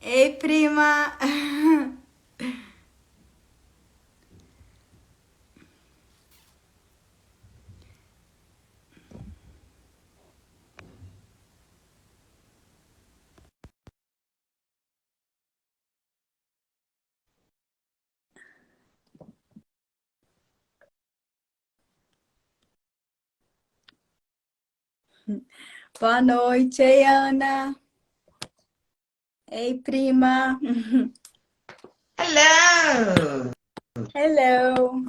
Ei, prima! Boa noite, ei, Ana! Ei, prima! Hello! Hello!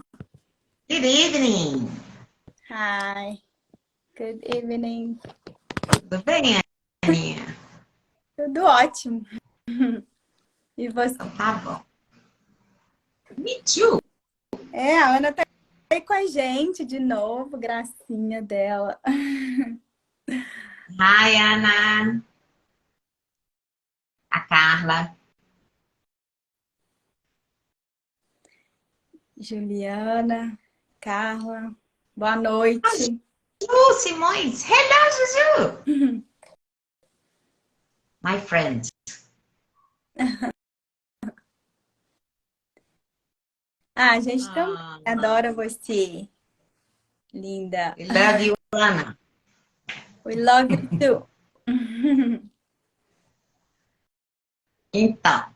Good evening! Hi! Good evening! Tudo bem, Aninha? Tudo ótimo! E você? Então tá bom. Me too! A Ana tá aí com a gente de novo, gracinha dela. Hi, Ana! A Carla. Juliana, Carla, boa A noite! Ju Simões. Hello, Juju! My friend. A gente também Ah, adora você, linda! we love you, Ana. We love you too! Então,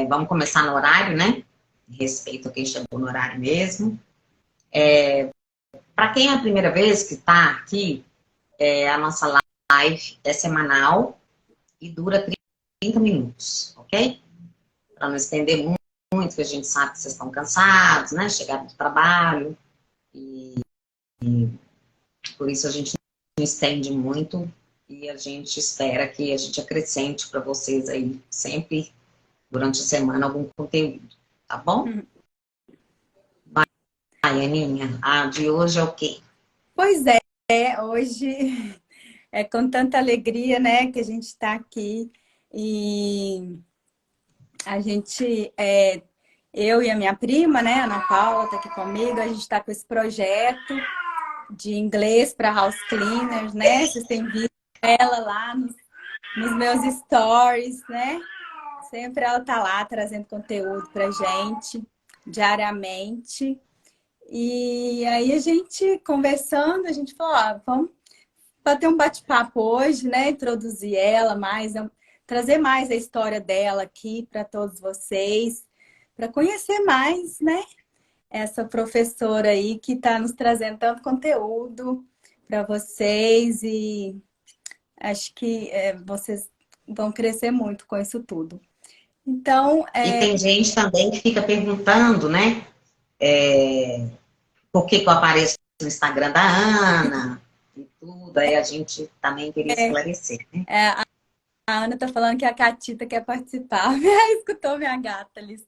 vamos começar no horário, né? Respeito a quem chegou no horário mesmo. Para quem é a primeira vez que está aqui, a nossa live é semanal e dura 30 minutos, ok? Para não estender muito, que a gente sabe que vocês estão cansados, né? Chegaram do trabalho, por isso a gente não estende muito e a gente espera que a gente acrescente para vocês aí sempre durante a semana algum conteúdo, tá bom? Ai, Aninha, a de hoje é o quê? Pois é, hoje é com tanta alegria, né, que a gente está aqui e a gente, eu e a minha prima, né, Ana Paula, está aqui comigo, a gente está com esse projeto de inglês para house cleaners, né? Vocês têm visto ela lá nos meus stories, né? Sempre ela tá lá trazendo conteúdo pra gente diariamente. E aí a gente conversando, a gente falou, vamos bater um bate-papo hoje, né? Introduzir ela mais, trazer mais a história dela aqui para todos vocês, para conhecer mais, né? Essa professora aí que está nos trazendo tanto conteúdo para vocês e acho que vocês vão crescer muito com isso tudo. Então, E tem gente também que fica perguntando, né? Por que que eu apareço no Instagram da Ana e tudo, aí a gente também queria esclarecer, né? a Ana está falando que a Catita quer participar. Escutou minha gata ali.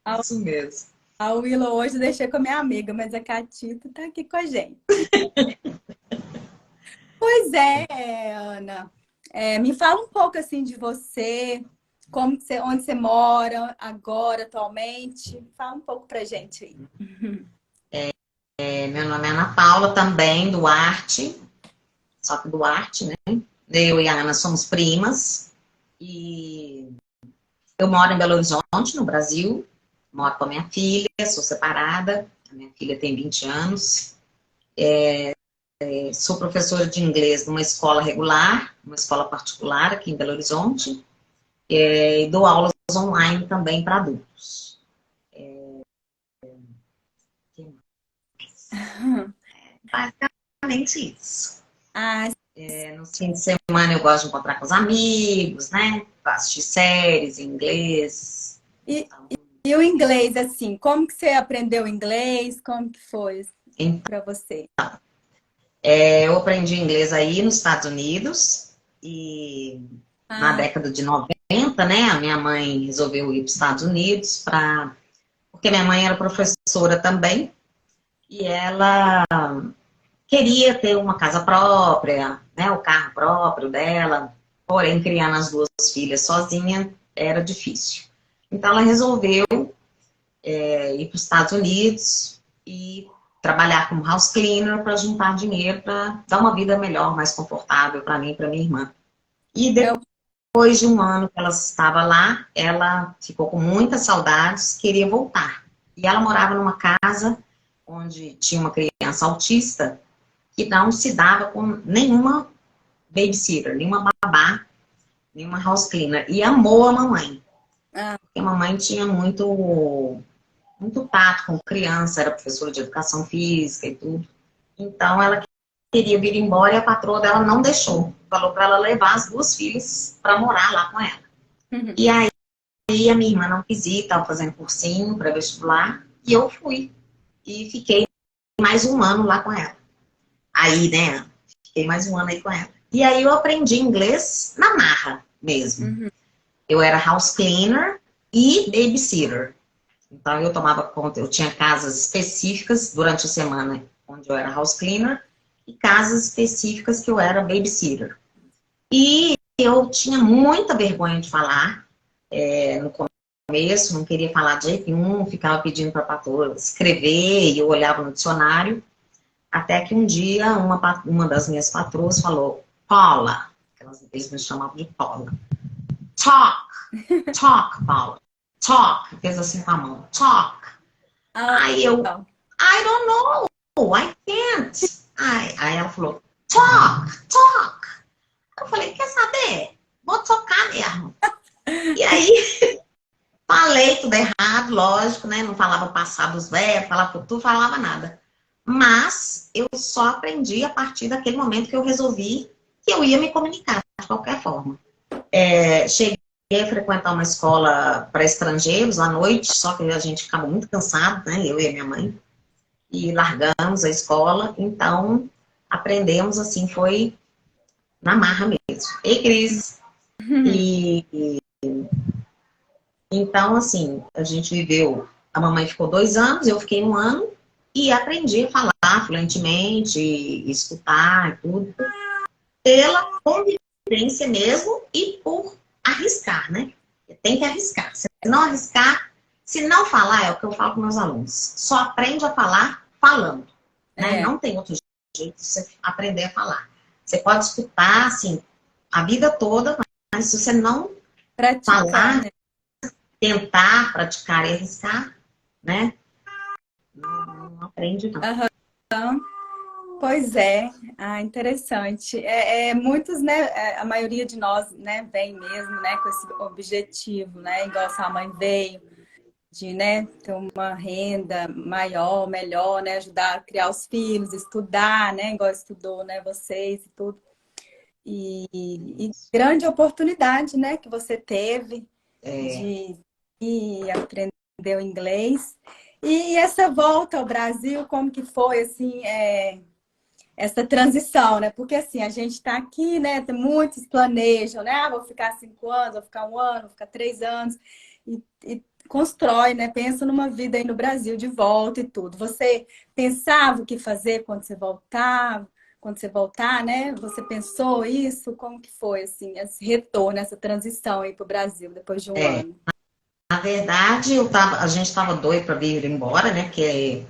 A, Isso mesmo. a Willow hoje eu deixei com a minha amiga, mas a Catita está aqui com a gente. Pois é, Ana. Me fala um pouco assim de você, como que você, onde você mora agora, atualmente. Fala um pouco pra gente aí. Meu nome é Ana Paula, também Duarte, só que Duarte, né? Eu e a Ana somos primas e eu moro em Belo Horizonte, no Brasil, moro com a minha filha, sou separada, a minha filha tem 20 anos, sou professora de inglês numa escola regular, uma escola particular aqui em Belo Horizonte, e dou aulas online também para adultos. Basicamente isso. Ah, No fim de semana eu gosto de encontrar com os amigos, né? Assistir séries em inglês. e, Então, e o inglês, assim, como que você aprendeu inglês? Como que foi para você? eu aprendi inglês aí nos Estados Unidos e na Ah, década de 90, né? A minha mãe resolveu ir para os Estados Unidos porque minha mãe era professora também e ela queria ter uma casa própria, né? O carro próprio dela. Porém, criando as duas filhas sozinha era difícil. Então, ela resolveu ir para os Estados Unidos e trabalhar como house cleaner para juntar dinheiro para dar uma vida melhor, mais confortável para mim e para minha irmã. E Eu... depois de um ano que ela estava lá, ela ficou com muitas saudades, queria voltar. E ela morava numa casa onde tinha uma criança autista que não se dava com nenhuma babysitter, nenhuma babá, nenhuma house cleaner. E amou a mamãe. Ah, Porque a mamãe tinha muito tato com criança, era professora de educação física e tudo. Então ela queria vir embora e a patroa dela não deixou. Falou para ela levar as duas filhas para morar lá com ela. uhum. E aí a minha irmã não quis ir, estava fazendo cursinho para vestibular, e eu fui. E fiquei mais um ano lá com ela. Aí, né, fiquei mais um ano aí com ela. E aí eu aprendi inglês na marra mesmo. Uhum. Eu era house cleaner e babysitter. Então eu tomava conta, eu tinha casas específicas durante a semana onde eu era house cleaner e casas específicas que eu era babysitter. E eu tinha muita vergonha de falar no começo, não queria falar de jeito nenhum, ficava pedindo para a patroa escrever e eu olhava no dicionário, até que um dia uma das minhas patroas falou, Paula, eles me chamavam de Paula, talk, Paula, talk, fez assim com a mão, talk. Ah, Aí eu, legal. I don't know, I can't. Aí ela falou, talk. Eu falei, quer saber? Vou tocar mesmo. E aí, falei tudo errado, lógico, né? Não falava passado os verbos, falava futuro, falava nada. Mas eu só aprendi a partir daquele momento que eu resolvi que eu ia me comunicar de qualquer forma. Cheguei a frequentar uma escola para estrangeiros à noite, só que a gente ficava muito cansado, né? Eu e a minha mãe. E largamos a escola, então aprendemos assim, foi na marra mesmo. E Cris, e então assim, a gente viveu, a mamãe ficou 2 anos, eu fiquei 1 ano e aprendi a falar fluentemente, escutar e tudo, pela convivência mesmo e por arriscar, né? Tem que arriscar. Se não arriscar, se não falar, é o que eu falo com meus alunos, só aprende a falar falando, né? É, Não tem outro jeito de você aprender a falar. Você pode escutar, assim, a vida toda, mas se você não praticar, falar, né? tentar praticar e arriscar, né? Não aprende, não. Aham. Pois é, interessante. Muitos, né? A maioria de nós, né, vem mesmo, né, com esse objetivo, né? Igual sua mãe veio, de, né, ter uma renda maior, melhor, né? Ajudar a criar os filhos, estudar, né? Igual estudou, né? Vocês e tudo. E grande oportunidade, né, que você teve de ir aprender o inglês. E essa volta ao Brasil, como que foi, assim, essa transição, né? Porque, assim, a gente está aqui, né, tem muitos planejam, né? Ah, vou ficar 5 anos, vou ficar 1 ano, vou ficar 3 anos. E constrói, né? Pensa numa vida aí no Brasil de volta e tudo. Você pensava o que fazer quando você voltava? Quando você voltar, né? Você pensou isso? Como que foi, assim, esse retorno, essa transição aí para o Brasil depois de um É, ano? na verdade, a gente estava doido para vir embora, né? Porque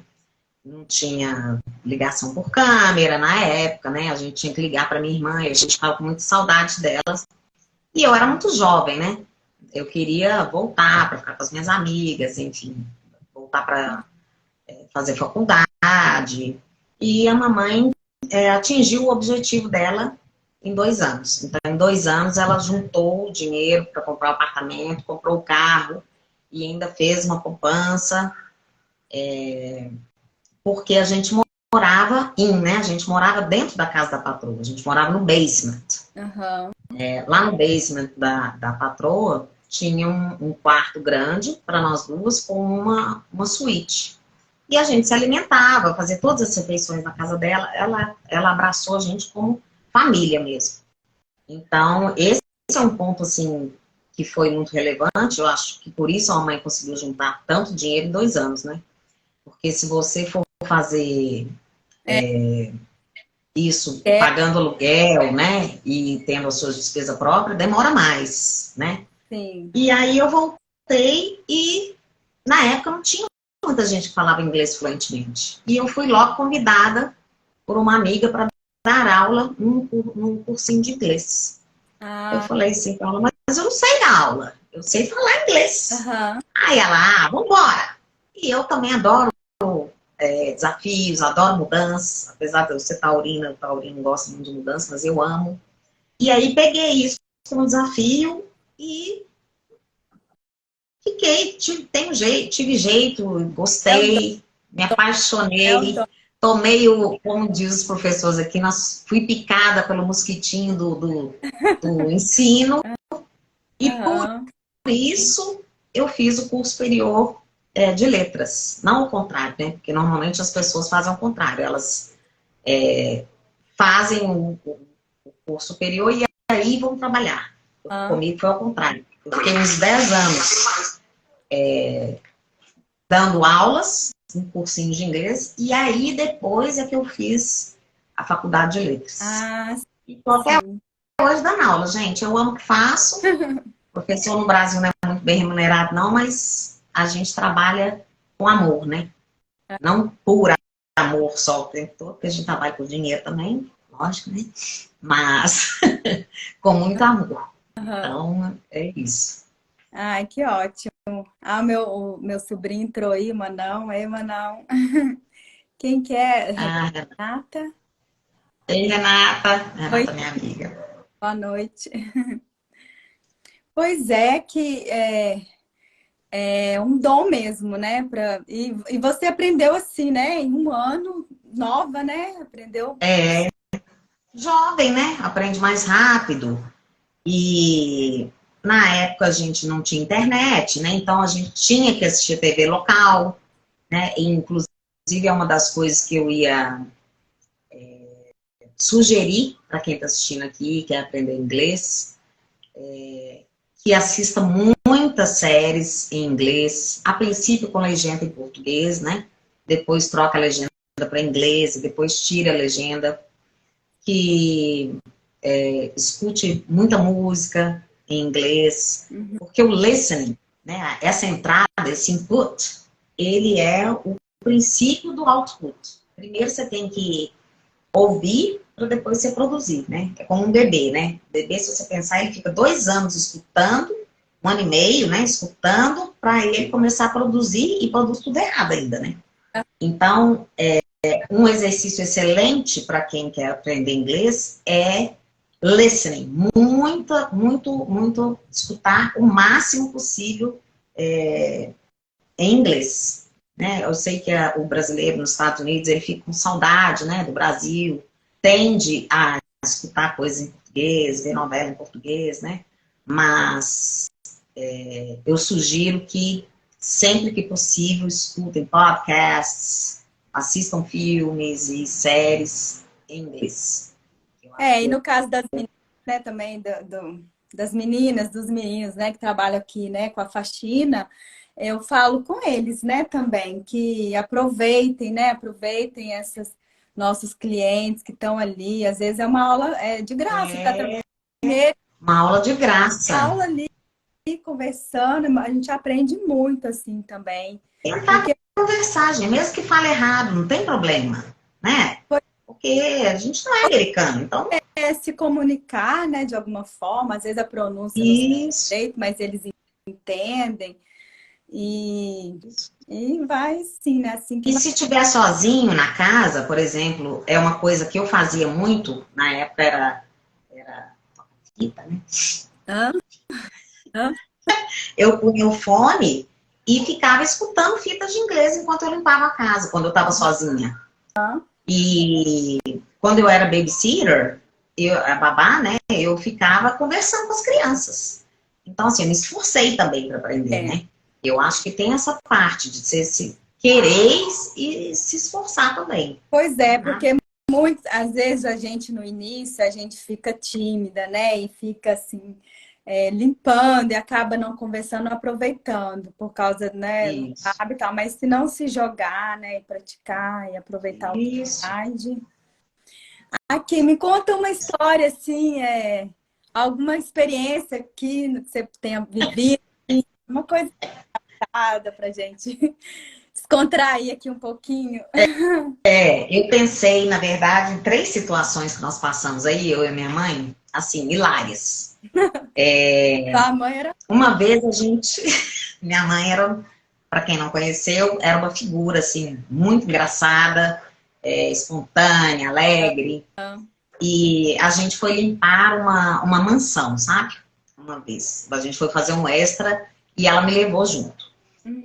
não tinha ligação por câmera na época, né? A gente tinha que ligar para minha irmã e a gente ficava com muita saudade delas. E eu era muito jovem, né? Eu queria voltar para ficar com as minhas amigas, enfim, voltar para fazer faculdade. E a mamãe atingiu o objetivo dela em 2 anos. Então, em 2 anos, ela juntou o dinheiro para comprar o apartamento, comprou o carro e ainda fez uma poupança, porque a gente morava né? A gente morava dentro da casa da patroa, a gente morava no basement. Aham. Lá no basement da patroa, tinha um quarto grande para nós duas com uma suíte. E a gente se alimentava, fazia todas as refeições na casa dela. Ela abraçou a gente como família mesmo. Então, esse é um ponto, assim, que foi muito relevante. Eu acho que por isso a mãe conseguiu juntar tanto dinheiro em 2 anos, né? Porque se você for fazer isso É, pagando aluguel, né? E tendo as suas despesas próprias, demora mais, né? sim. E aí eu voltei e, na época, não tinha muita gente que falava inglês fluentemente. E eu fui logo convidada por uma amiga para dar aula num cursinho de inglês. Eu Ah, falei assim, Paula, mas eu não sei dar aula, eu sei falar inglês. aham. Aí ela, vambora. E eu também adoro desafios, adoro mudanças, apesar de eu ser taurina, o taurino gosta muito de mudança, mas eu amo. E aí peguei isso como desafio e fiquei, tive jeito, É o dom, gostei, me é o dom. apaixonei, tomei o, como diz os professores aqui, fui picada pelo mosquitinho do ensino, e por Aham. isso eu fiz o curso superior de letras, não o contrário, né? Porque normalmente as pessoas fazem o contrário, elas fazem o curso superior e aí vão trabalhar. Aham. Comigo foi ao contrário. Eu fiquei uns 10 anos dando aulas, um cursinho de inglês, e aí depois é que eu fiz a faculdade de letras. Ah, E tô até sim. hoje dando aula, gente. Eu amo o que faço. Professor no Brasil não é muito bem remunerado, não, mas a gente trabalha com amor, né? Não por amor só o tempo todo, porque a gente trabalha por dinheiro também, lógico, né? Mas com muito amor. Aham. Então, é isso. Ai, que ótimo. Ah, o meu sobrinho entrou aí, Manão. Ei, Manão. Quem que é? Ah, Renata? ei, Renata. Oi, Renata, minha amiga. boa noite. Pois é que é um dom mesmo, né? E você aprendeu assim, né? Em um ano, nova, né? Aprendeu. É jovem, né? Aprende mais rápido. E na época a gente não tinha internet, né? Então a gente tinha que assistir TV local, né? E, inclusive é uma das coisas que eu ia sugerir para quem está assistindo aqui, quer aprender inglês, que assista muitas séries em inglês, a princípio com legenda em português, né? Depois troca a legenda para inglês, depois tira a legenda, que escute muita música em inglês, Uhum. porque o listening, né, essa entrada, esse input, ele é o princípio do output. Primeiro você tem que ouvir para depois você produzir, né? É como um bebê, né? O bebê, se você pensar, ele fica 2 anos escutando, 1 ano e meio, né? Escutando, para ele começar a produzir e produz tudo errado ainda, né? Então, um exercício excelente para quem quer aprender inglês é listening. Muito escutar o máximo possível em inglês. Né? Eu sei que o brasileiro nos Estados Unidos ele fica com saudade, né, do Brasil, tende a escutar coisas em português, ver novela em português, né? Mas eu sugiro que sempre que possível escutem podcasts, assistam filmes e séries em inglês. Eu acho E que no caso das meninas, né, também das meninas, dos meninos, né, que trabalham aqui, né, com a faxina, eu falo com eles, né, também, que aproveitem, né, aproveitem esses nossos clientes que estão ali. Às vezes é uma aula de graça, tá trabalhando é primeira uma aula de graça. aula ali conversando, a gente aprende muito assim também, Tentar porque conversar, gente, mesmo que fale errado, não tem problema, né? Porque a gente não é americano, então se comunicar, né, de alguma forma, às vezes a pronúncia não sai isso. direito, mas eles entendem. E, e vai sim, né? Assim que E vai. se tiver sozinho na casa, por exemplo, é uma coisa que eu fazia muito, na época era fita, né? Hã? Hã? Eu punha o fone e ficava escutando fitas de inglês enquanto eu limpava a casa, quando eu estava sozinha. E quando eu era babysitter, a babá, né, eu ficava conversando com as crianças. Então, assim, eu me esforcei também para aprender, É. né? Eu acho que tem essa parte de você se querer e se esforçar também. Pois é, Tá? porque às vezes a gente no início a gente fica tímida, né? E fica assim, limpando e acaba não conversando, não aproveitando por causa, né, não Isso. sabe e tal. Mas se não se jogar, né, e praticar e aproveitar a Isso. oportunidade. Aqui, me conta uma história assim, alguma experiência aqui que você tenha vivido, assim, uma coisa pra gente descontrair aqui um pouquinho. Eu pensei, na verdade, em 3 situações que nós passamos aí, eu e a minha mãe. assim, hilárias. A mãe era... Uma vez a gente... Minha mãe era, para quem não conheceu, era uma figura, assim, muito engraçada, espontânea, alegre. E a gente foi limpar uma mansão, sabe? Uma vez. A gente foi fazer um extra e ela me levou junto.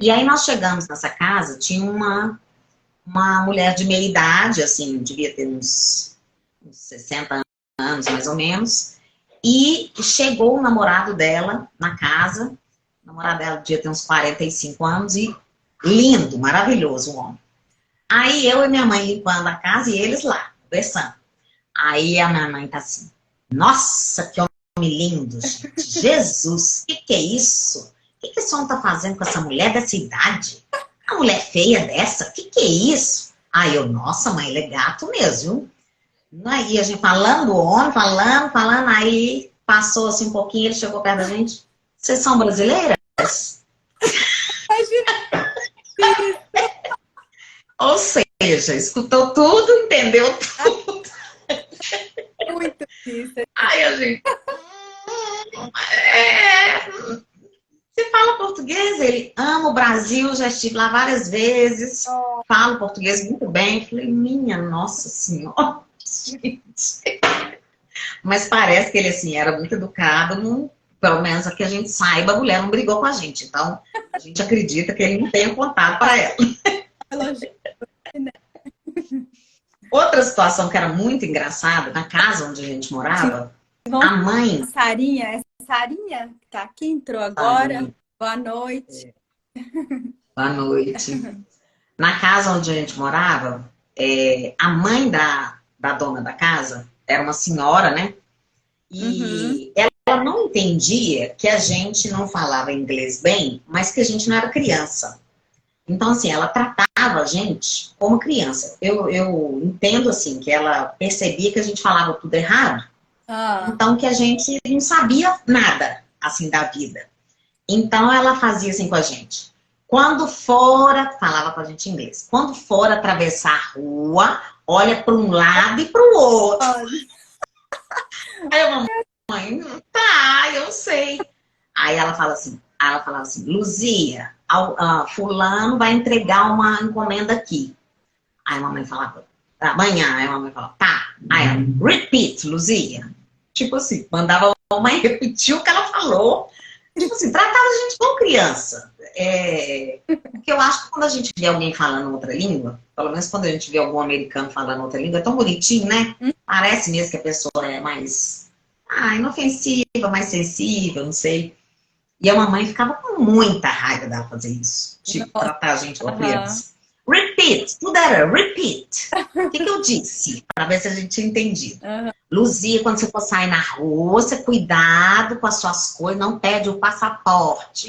E aí nós chegamos nessa casa, tinha uma mulher de meia idade, assim, devia ter uns 60 anos, mais ou menos. E chegou o namorado dela na casa. O namorado dela devia ter uns 45 anos e lindo, maravilhoso o homem. Aí eu e minha mãe limpando a casa e eles lá, conversando. Aí a minha mãe tá assim, nossa, que homem lindo, gente. Jesus, que é isso? O que esse homem tá fazendo com essa mulher dessa idade? Uma mulher feia dessa? Que é isso? Aí eu, nossa, mãe, ele é gato mesmo, viu? Aí a gente falando, o homem, falando, aí passou assim um pouquinho, ele chegou perto da gente. Vocês são brasileiras? Imagina. Ou seja, escutou tudo, entendeu tudo. Muito difícil. Aí a gente... Você fala português? Ele ama o Brasil, já estive lá várias vezes. Falo português muito bem. Eu falei, minha nossa senhora, gente. Mas parece que ele, assim, era muito educado. Não, pelo menos que a gente saiba, a mulher não brigou com a gente. Então, a gente acredita que ele não tenha contado para ela. Outra situação que era muito engraçada, na casa onde a gente morava, a mãe... Sarinha, Sarinha que tá aqui, entrou agora. Sarinha. Boa noite. Boa noite. Na casa onde a gente morava, a mãe da dona da casa era uma senhora, né? E ela não entendia que a gente não falava inglês bem, mas que a gente não era criança. Então, assim, ela tratava a gente como criança. Eu entendo, assim, que ela percebia que a gente falava tudo errado. Então, que a gente não sabia nada, assim, da vida. Então, ela fazia assim com a gente. Quando for, falava com a gente em inglês. Quando for atravessar a rua, olha para um lado e para o outro. Aí eu, mamãe, tá, eu sei. Aí ela falava assim, Luzia, fulano vai entregar uma encomenda aqui. Aí a mamãe falava, amanhã. Aí a mamãe falava, tá. Aí ela, repeat, Luzia. Tipo assim, mandava a mamãe repetir o que ela falou. Tipo assim, tratava a gente como criança. Porque eu acho que quando a gente vê alguém falando outra língua, pelo menos quando a gente vê algum americano falando outra língua, é tão bonitinho, né? Parece mesmo que a pessoa é mais inofensiva, mais sensível, não sei. E a mamãe ficava com muita raiva dela fazer isso. Tipo, tratar a gente como criança. Repeat, tudo era repeat. O que eu disse? Para ver se a gente tinha entendido. Luzia, quando você for sair na rua, você cuidado com as suas coisas, não perde o passaporte.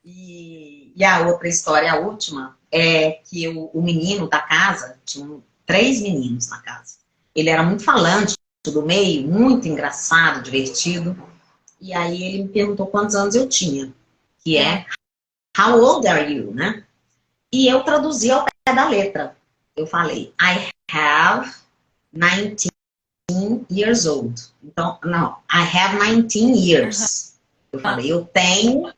E a outra história, a última, é que o menino da casa, tinham 3 meninos na casa. Ele era muito falante do meio, muito engraçado, divertido. E aí ele me perguntou quantos anos eu tinha. Que é, how old are you, né? E eu traduzi ao pé da letra. Eu falei, I have 19 years old. Então, não, I have 19 years. Eu falei, eu tenho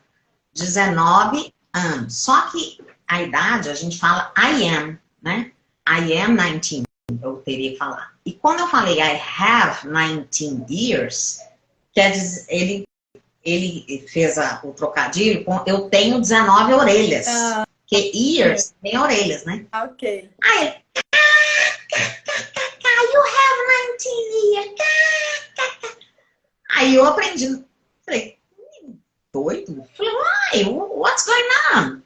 19 anos. Só que a idade, a gente fala I am, né? I am 19, eu teria que falar. E quando eu falei I have 19 years, quer dizer, ele fez o trocadilho com eu tenho 19 orelhas. Porque ears tem orelhas, né? Ok. Aí ele, you have 19 years. Aí eu aprendi. Falei, doido? Falei, what's going on?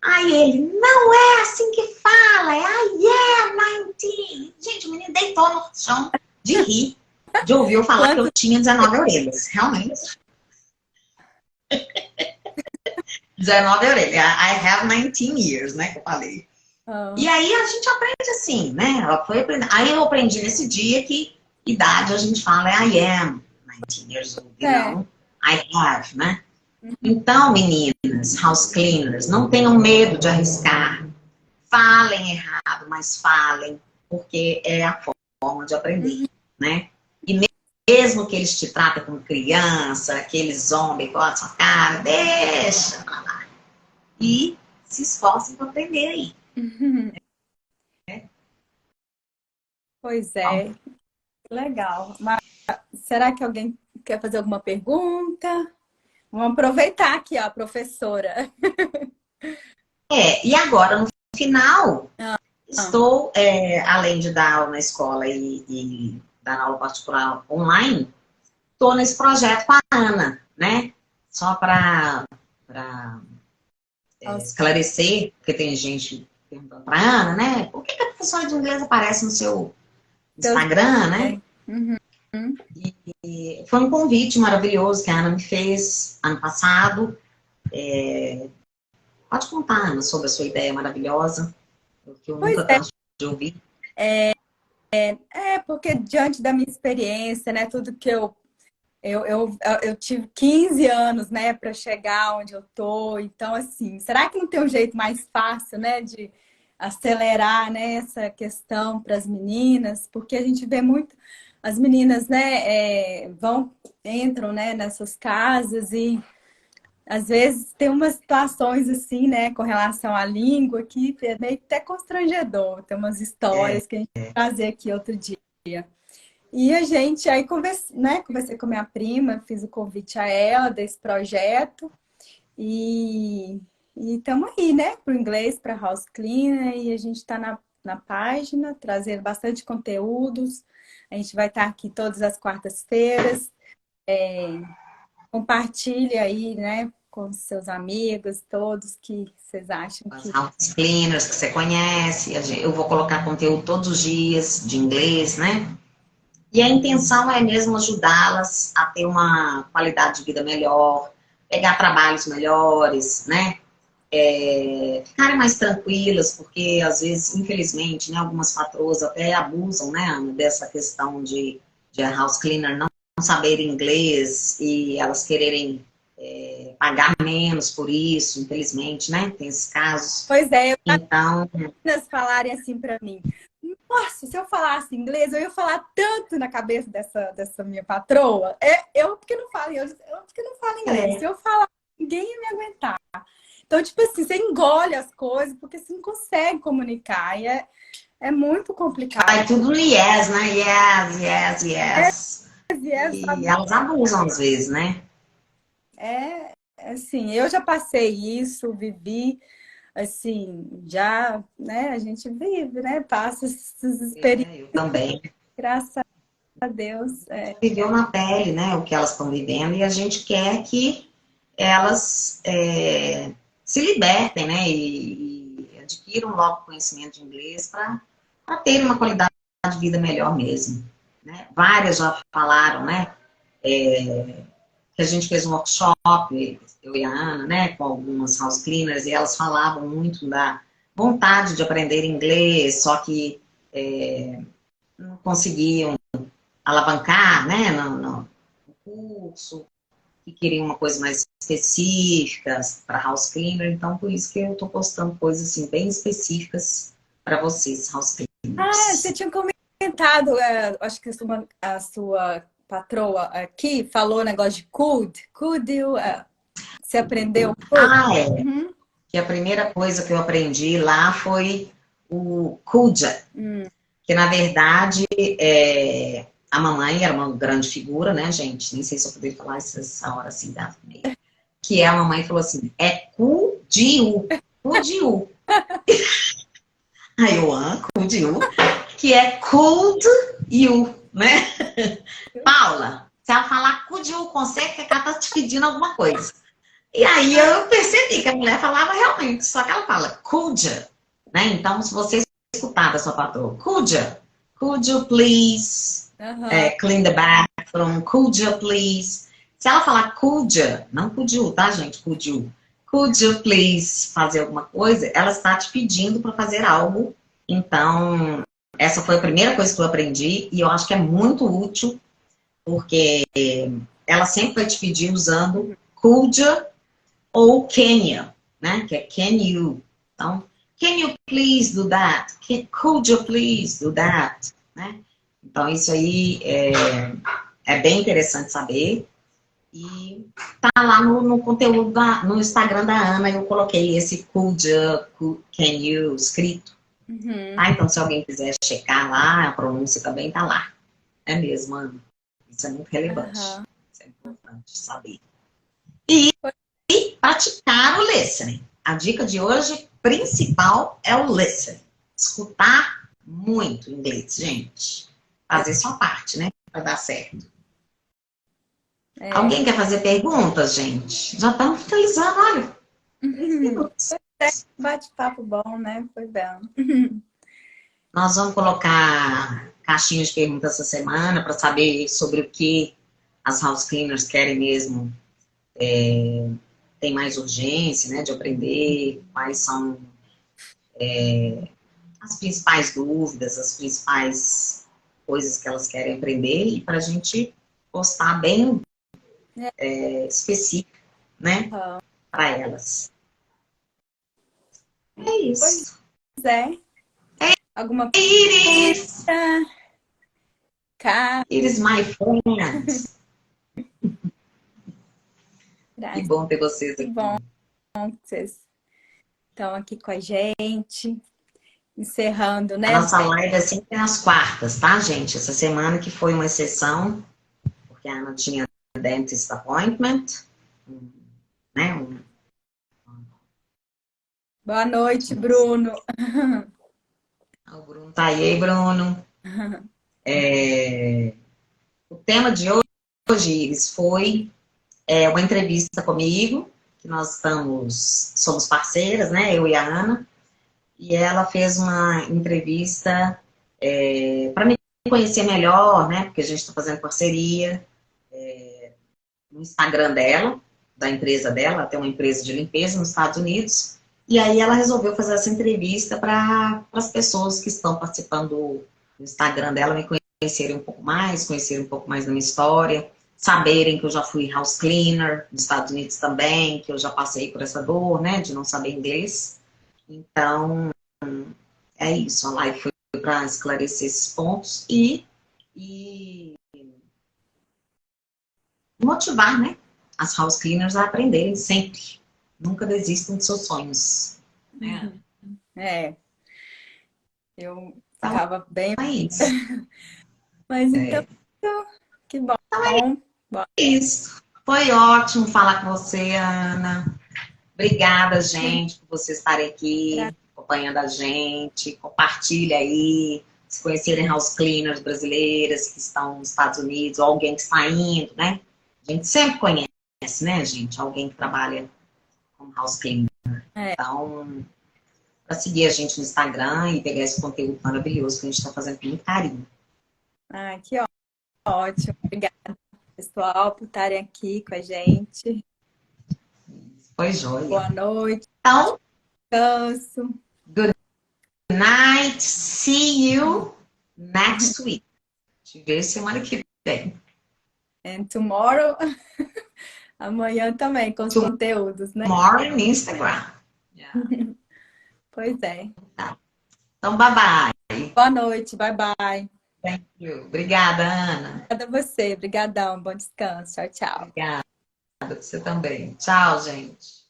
Aí ele, não é assim que fala, é I am 19. Gente, o menino deitou no chão de rir, de ouvir eu falar que eu tinha 19 orelhas. Realmente. 19 orelhas. I have 19 years, né, que eu falei. E aí a gente aprende assim, né? Aí eu aprendi nesse dia que idade a gente fala é I am 19 years old, não I have, né? Então, meninas, house cleaners, não tenham medo de arriscar. Falem errado, mas falem, porque é a forma de aprender, né? E mesmo que eles te tratem como criança, que eles zombem com a sua cara, deixa pra lá. E se esforcem para aprender aí. Pois Bom, é, legal. Mas será que alguém quer fazer alguma pergunta? Vamos aproveitar aqui, ó, a professora. e agora, no final, Ah, estou, além de dar aula na escola e dar aula particular online, estou nesse projeto com a Ana, né? Só para aos- esclarecer, porque tem gente perguntando para a Ana, né? Por que a professora de inglês aparece no seu seus... Instagram, né? é. Uhum. E foi um convite maravilhoso que a Ana me fez ano passado. Pode contar, Ana, sobre a sua ideia maravilhosa, que eu Pois nunca canso de ouvir. porque diante da minha experiência, né, tudo que eu tive 15 anos, né, para chegar onde eu tô. Então, assim, será que não tem um jeito mais fácil, né, de acelerar, né, essa questão para as meninas? Porque a gente vê muito as meninas, né, entram, né, nessas casas e às vezes tem umas situações assim, né, com relação à língua que é meio até constrangedor. Tem umas É, histórias que a gente vai trazer aqui outro dia. E a gente aí conversei com a minha prima, fiz o convite a ela desse projeto e estamos aí, né, para o inglês, para House Cleaner, e a gente está na página, trazendo bastante conteúdos. A gente vai estar aqui todas as quartas-feiras. Compartilhe aí, né, com seus amigos, todos que vocês acham as que. house cleaners que você conhece, eu vou colocar conteúdo todos os dias de inglês, né? E a intenção é mesmo ajudá-las a ter uma qualidade de vida melhor, pegar trabalhos melhores, né? Ficarem mais tranquilas, porque às vezes, infelizmente, né, algumas patroas até abusam, né, Ana, dessa questão de a house cleaner não saber inglês e elas quererem pagar menos por isso, infelizmente, né? Tem esses casos. Pois é, Então, meninas falarem assim para mim: nossa, se eu falasse inglês, eu ia falar tanto na cabeça dessa minha patroa. Eu porque não falo, eu porque não falo inglês. Se é, eu falar, ninguém ia me aguentar. Então, tipo assim, você engole as coisas porque você não consegue comunicar. E é muito complicado. vai tudo no yes, né? Yes, yes, yes. E é, E elas abusam às vezes, né? assim, eu já passei isso, vivi, assim, já, né? A gente vive, né? Passa essas experiências, Eu também. graças a Deus. Já viveu na pele, né? O que elas estão vivendo e a gente quer que elas se libertem, né? E adquiram logo conhecimento de inglês para ter uma qualidade de vida melhor mesmo. Né? Várias já falaram, né? Que a gente fez um workshop, eu e a Ana, né, com algumas house cleaners, e elas falavam muito da vontade de aprender inglês, só que não conseguiam alavancar, né, no curso, que queriam uma coisa mais específica para house cleaner, então por isso que eu estou postando coisas assim bem específicas para vocês, house Ah, você cleaners. tinha comentado, acho que a sua patroa aqui falou negócio de could you, você aprendeu could? Ah, é. Uhum. Que a primeira coisa que eu aprendi lá foi o Kuja, Hum. que na verdade a mamãe era uma grande figura, né, gente? Nem sei se eu poderia falar isso essa hora assim da meia. Que a mamãe falou assim: é Cudiu, Cudiu. Aí eu, Cudiu, que é could you, né? Paula, se ela falar Cudiu com você, que ela tá te pedindo alguma coisa. E aí eu percebi que a mulher falava realmente, só que ela fala Kuja, né? Então, se você escutar da sua patroa, could you please Aham. clean the bathroom? Could you please? Se ela falar could, não could you, tá, gente? Could you please fazer alguma coisa? Ela está te pedindo para fazer algo. Então, essa foi a primeira coisa que eu aprendi e eu acho que é muito útil, porque ela sempre vai te pedir usando could ou Kenya, né? Que é can you. Então, can you please do that? Could you please do that? Né? Então, isso aí é bem interessante saber. E tá lá no conteúdo, no Instagram da Ana, eu coloquei esse can you escrito. Uhum. Tá? Então, se alguém quiser checar lá, a pronúncia também tá lá. É mesmo, Ana. Isso é muito relevante. Aham. Isso é importante saber. E praticar o listening. A dica de hoje principal é o listening. Escutar muito inglês, gente. Fazer sua parte, né? Para dar certo. É. Alguém quer fazer perguntas, gente? Já estamos finalizando, olha. 3 Uhum. minutos. Bate-papo bom, né? Foi bom. Nós vamos colocar caixinhas de perguntas essa semana para saber sobre o que as house cleaners querem mesmo. Tem mais urgência, né, de aprender, quais são as principais dúvidas, as principais coisas que elas querem aprender e para a gente postar bem específico, né, Aham. para elas. É Pois isso. é. Alguma Iris! pergunta? Cá, Iris, my friend! Que graças. bom ter vocês Que bom aqui. que vocês estão aqui com a gente. Encerrando, A né? nossa live é sempre nas quartas, tá, gente? Essa semana que foi uma exceção, porque a Ana tinha dentist appointment, né? Boa noite, Bruno. O Bruno tá aí, Bruno. O tema de hoje, Iris, foi uma entrevista comigo, que nós somos parceiras, né? Eu e a Ana, e ela fez uma entrevista para me conhecer melhor, né? Porque a gente está fazendo parceria no Instagram dela, da empresa dela, ela tem uma empresa de limpeza nos Estados Unidos, e aí ela resolveu fazer essa entrevista para as pessoas que estão participando do Instagram dela me conhecerem um pouco mais da minha história, saberem que eu já fui house cleaner nos Estados Unidos também, que eu já passei por essa dor, né, de não saber inglês. Então, é isso, a live foi para esclarecer esses pontos e motivar, né, as house cleaners a aprenderem sempre. Nunca desistam de seus sonhos. Né? É, eu Então, ficava bem. é isso. Mas então, que bom. Bom, É isso. Foi ótimo falar com você, Ana. Obrigada, gente, por vocês estarem aqui acompanhando a gente. Compartilha aí, se conhecerem house cleaners brasileiras que estão nos Estados Unidos, ou alguém que está indo, né? A gente sempre conhece, né, gente? Alguém que trabalha como house cleaner. é. Então, para seguir a gente no Instagram e pegar esse conteúdo maravilhoso que a gente está fazendo com muito carinho. Ah, que ótimo. Obrigada, pessoal, por estarem aqui com a gente. Foi joia. Boa noite, Então, descanso. good night. See you next week. Te vejo semana que vem. And tomorrow, amanhã também, com os conteúdos, né? Tomorrow no Instagram. Yeah. Pois é. Tá. Então, bye bye. Boa noite, bye bye. Thank you. Obrigada, Ana. Obrigada a você, brigadão, bom descanso, tchau, tchau. Obrigada. Você também. Tchau, gente.